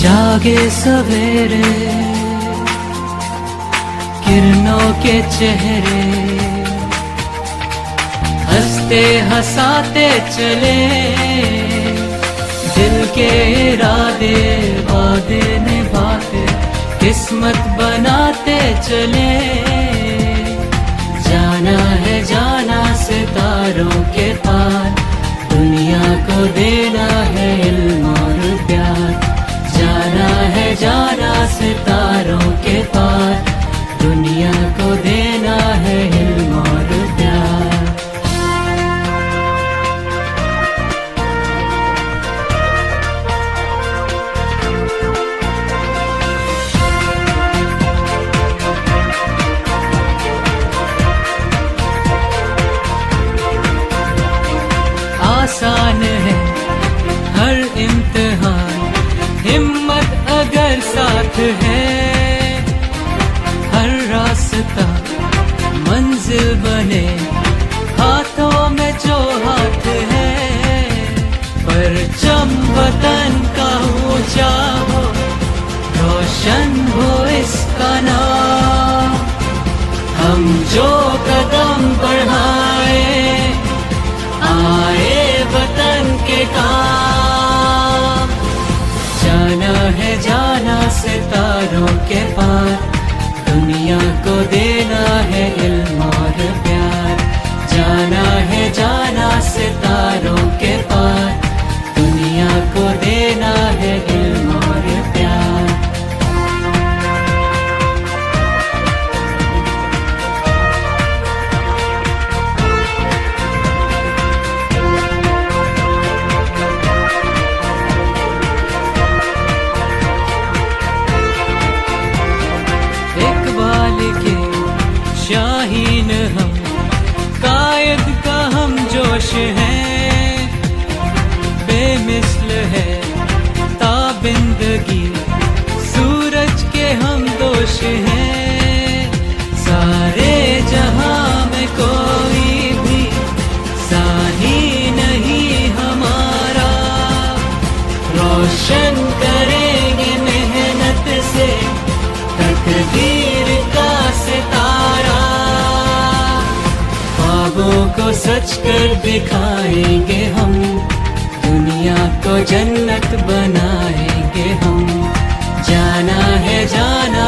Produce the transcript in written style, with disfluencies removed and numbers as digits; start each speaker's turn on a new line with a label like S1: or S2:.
S1: जागे सवेरे किरणों के चेहरे, हंसते हंसाते चले दिल के इरादे, वादे निभाते किस्मत बनाते चले। जाना है जाना सितारों के पार, दुनिया को देना है इल्म और प्यार। जाना है जाना सितारों के पार, दुनिया को देना है इल्म और प्यार। आसान है हर इम्तिहान, हिम्मत अगर साथ है, हर रास्ता मंजिल बने हाथों में जो हाथ है। परचम वतन का ऊंचा हो, रोशन हो इसका नाम, हम जो कदम बढ़ाए आए वतन के काम। जाना है जाना सितारों के पार, दुनिया को देना है इल्म और प्यार। जाना है जाना सितारों के पार, दुनिया को देना है इल्म और प्यार। शाहीन हम, कायद का हम जोश है, बेमिसल है ताबिंदगी, सूरज के हम दोष हैं। सारे जहां में कोई भी साही नहीं हमारा, रोशन करेंगे मेहनत से तकदीर का सितारा। ख्वाबों को सच कर दिखाएंगे हम, दुनिया को जन्नत बनाएंगे हम। जाना है जाना